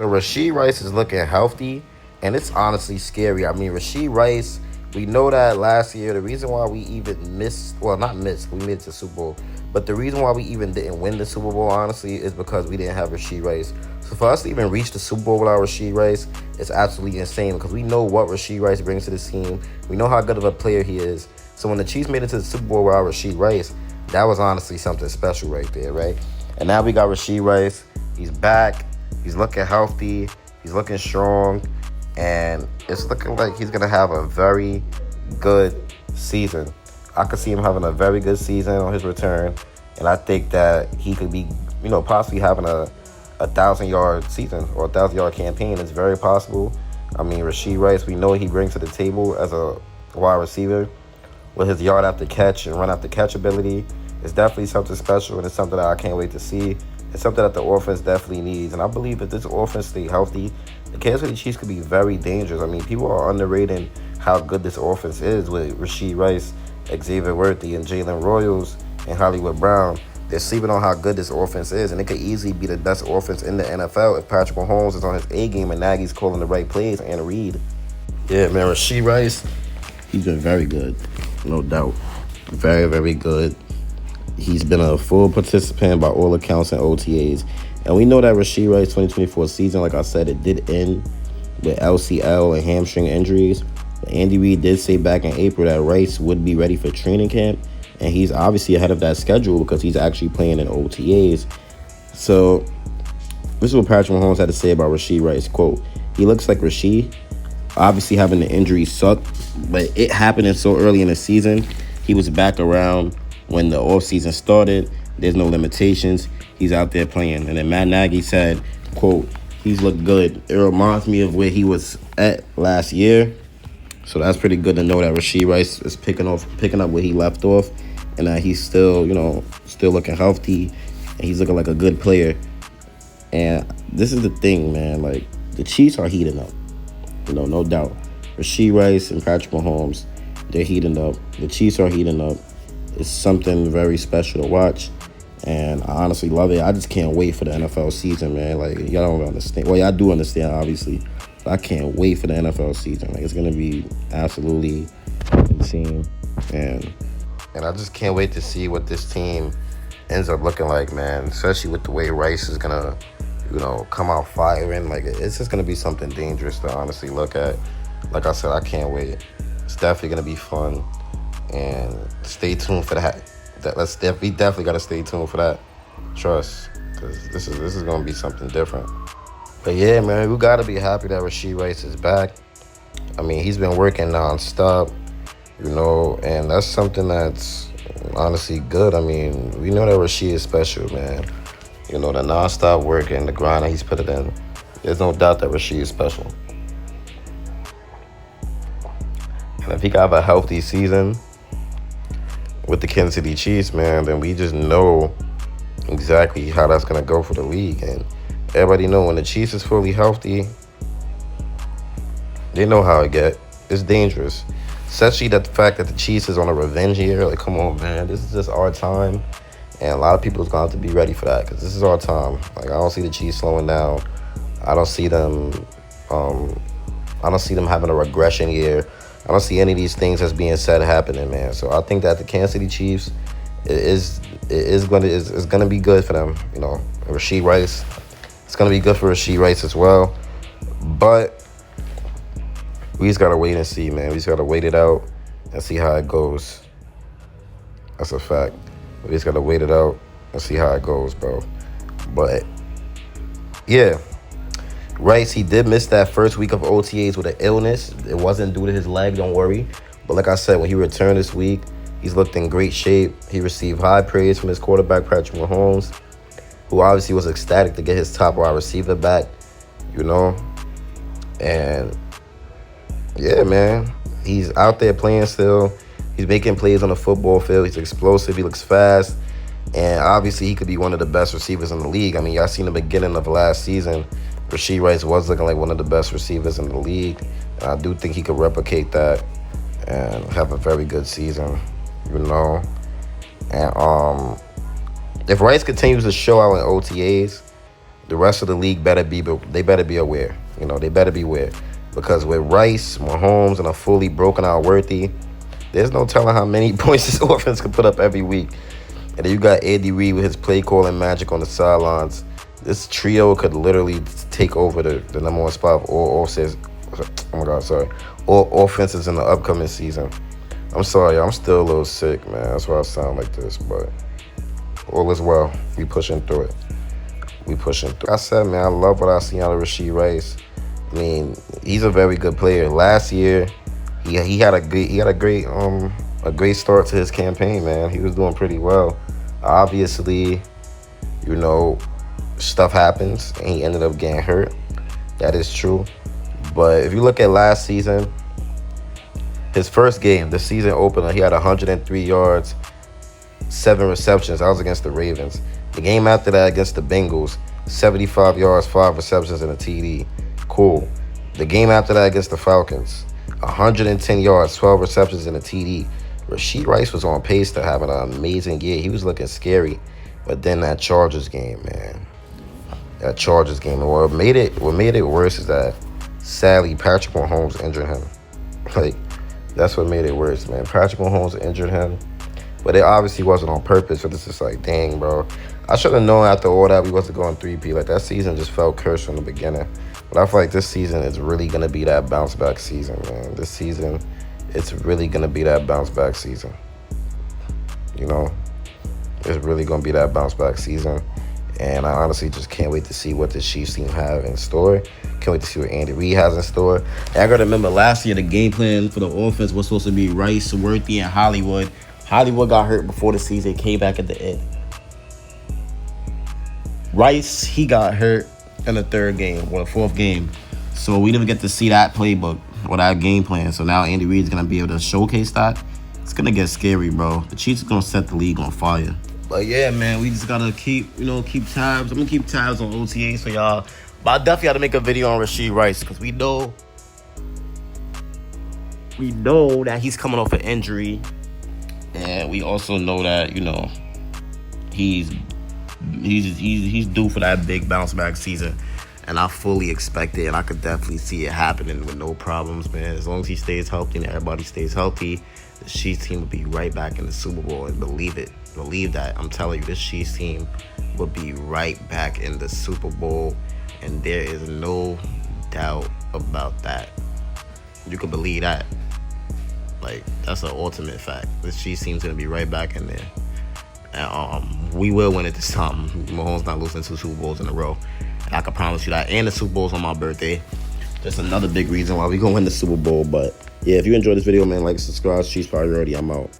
So Rashee Rice is looking healthy, and it's honestly scary. I mean, Rashee Rice, we know that last year, the reason why we even missed, well, not missed, we made it to Super Bowl, but the reason why we even didn't win the Super Bowl, honestly, is because we didn't have Rashee Rice. So for us to even reach the Super Bowl without Rashee Rice, it's absolutely insane because we know what Rashee Rice brings to the team. We know how good of a player he is. So when the Chiefs made it to the Super Bowl without Rashee Rice, that was honestly something special right there, right? And now we got Rashee Rice. He's back. He's looking healthy. He's looking strong. And it's looking like he's going to have a very good season. I could see him having a very good season on his return. And I think that he could be, possibly having a 1,000-yard season or a 1,000-yard campaign. It's very possible. I mean, Rashee Rice, we know what he brings to the table as a wide receiver with his yard after catch and run after catch ability. It's definitely something special, and it's something that I can't wait to see. It's something that the offense definitely needs. And I believe if this offense stay healthy, the Kansas City Chiefs could be very dangerous. I mean, people are underrating how good this offense is with Rashee Rice, Xavier Worthy, and Jalen Royals and Hollywood Brown. They're sleeping on how good this offense is, and it could easily be the best offense in the NFL if Patrick Mahomes is on his A game and Nagy's calling the right plays and Reed. Yeah, man, Rashee Rice, he's been very good, no doubt. Very, very good. He's been a full participant by all accounts in OTAs. And we know that Rashee Rice 2024 season, like I said, it did end with LCL and hamstring injuries. But Andy Reid did say back in April that Rice would be ready for training camp. And he's obviously ahead of that schedule because he's actually playing in OTAs. So this is what Patrick Mahomes had to say about Rashee Rice. Quote, "He looks like Rashee. Obviously having the injury sucked, but it happening so early in the season. He was back around when the offseason started. There's no limitations. He's out there playing." And then Matt Nagy said, quote, "He's looked good. It reminds me of where he was at last year." So that's pretty good to know that Rashee Rice is picking up where he left off, and that he's still, still looking healthy, and he's looking like a good player. And this is the thing, man. Like, the Chiefs are heating up, no doubt. Rashee Rice and Patrick Mahomes, they're heating up. The Chiefs are heating up. It's something very special to watch, and I honestly love it. I just can't wait for the NFL season, man. Like, y'all don't understand. Well, y'all do understand, obviously, but I can't wait for the NFL season. Like, it's going to be absolutely insane, and I just can't wait to see what this team ends up looking like, man, especially with the way Rice is going to, come out firing. Like, it's just going to be something dangerous to honestly look at. Like I said, I can't wait. It's definitely going to be fun. And stay tuned for that. We definitely got to stay tuned for that. Trust, because this is going to be something different. But yeah, man, we got to be happy that Rashee Rice is back. I mean, he's been working nonstop, and that's something that's honestly good. I mean, we know that Rashee is special, man. The nonstop work and the grind that he's put it in. There's no doubt that Rashee is special. And if he can have a healthy season with the Kansas City Chiefs, man, then we just know exactly how that's going to go for the league. And everybody know when the Chiefs is fully healthy, they know how it get. It's dangerous. Especially the fact that the Chiefs is on a revenge year. Like, come on, man. This is just our time. And a lot of people is going to have to be ready for that because this is our time. Like, I don't see the Chiefs slowing down. I don't see them having a regression year. I don't see any of these things that's being said happening, man. So I think that the Kansas City Chiefs is going to be good for them. Rashee Rice, it's going to be good for Rashee Rice as well. But we just got to wait and see, man. We just got to wait it out and see how it goes. That's a fact. We just got to wait it out and see how it goes, bro. But yeah. Rice, he did miss that first week of OTAs with an illness. It wasn't due to his leg, don't worry. But like I said, when he returned this week, he's looked in great shape. He received high praise from his quarterback, Patrick Mahomes, who obviously was ecstatic to get his top wide receiver back, And yeah, man, he's out there playing still. He's making plays on the football field. He's explosive. He looks fast. And obviously, he could be one of the best receivers in the league. I mean, y'all seen the beginning of last season. Rashee Rice was looking like one of the best receivers in the league. And I do think he could replicate that and have a very good season, And if Rice continues to show out in OTAs, the rest of the league better be aware. You know, they better be aware. Because with Rice, Mahomes, and a fully broken out Worthy, there's no telling how many points this offense can put up every week. And then you got Andy Reid with his play calling magic on the sidelines. This trio could literally take over the number one spot of all offenses in the upcoming season. I'm sorry, I'm still a little sick, man. That's why I sound like this, but all is well. We pushing through it. Like I said, man, I love what I see out of Rashee Rice. I mean, he's a very good player. Last year, he had a great start to his campaign, man. He was doing pretty well. Obviously, you know, stuff happens, and he ended up getting hurt. That is true. But if you look at last season, his first game, the season opener, he had 103 yards, 7 receptions. That was against the Ravens. The game after that against the Bengals, 75 yards, 5 receptions, and a TD. Cool. The game after that against the Falcons, 110 yards, 12 receptions, and a TD. Rashee Rice was on pace to have an amazing year. He was looking scary. But then that Chargers game, man. And what made it worse is that, sadly, Patrick Mahomes injured him. Like, that's what made it worse, man. Patrick Mahomes injured him. But it obviously wasn't on purpose. So this is like, dang, bro. I should have known after all that we wasn't going 3P. Like, that season just felt cursed from the beginning. But I feel like this season is really going to be that bounce-back season, man. This season, it's really going to be that bounce-back season. You know? It's really going to be that bounce-back season. And I honestly just can't wait to see what the Chiefs team have in store. Can't wait to see what Andy Reid has in store. And I got to remember last year the game plan for the offense was supposed to be Rice, Worthy, and Hollywood. Hollywood got hurt before the season, came back at the end. Rice, he got hurt in the third game or the fourth game. So we didn't get to see that playbook or that game plan. So now Andy Reid's going to be able to showcase that. It's going to get scary, bro. The Chiefs are going to set the league on fire. But yeah, man, we just got to keep tabs. I'm going to keep tabs on OTAs for y'all. But I definitely got to make a video on Rashee Rice because we know that he's coming off an injury. And we also know that, you know, he's due for that big bounce back season. And I fully expect it, and I could definitely see it happening with no problems, man. As long as he stays healthy and everybody stays healthy, the Chiefs team will be right back in the Super Bowl, and believe it. Believe that. I'm telling you, this Chiefs team will be right back in the Super Bowl, and there is no doubt about that. You can believe that. Like, that's an ultimate fact. This Chiefs team's going to be right back in there. And we will win it this time. Mahomes not losing 2 Super Bowls in a row. And I can promise you that. And the Super Bowl's on my birthday. Just another big reason why we going to win the Super Bowl. But, yeah, if you enjoyed this video, man, like, subscribe. Chiefs priority. I'm out.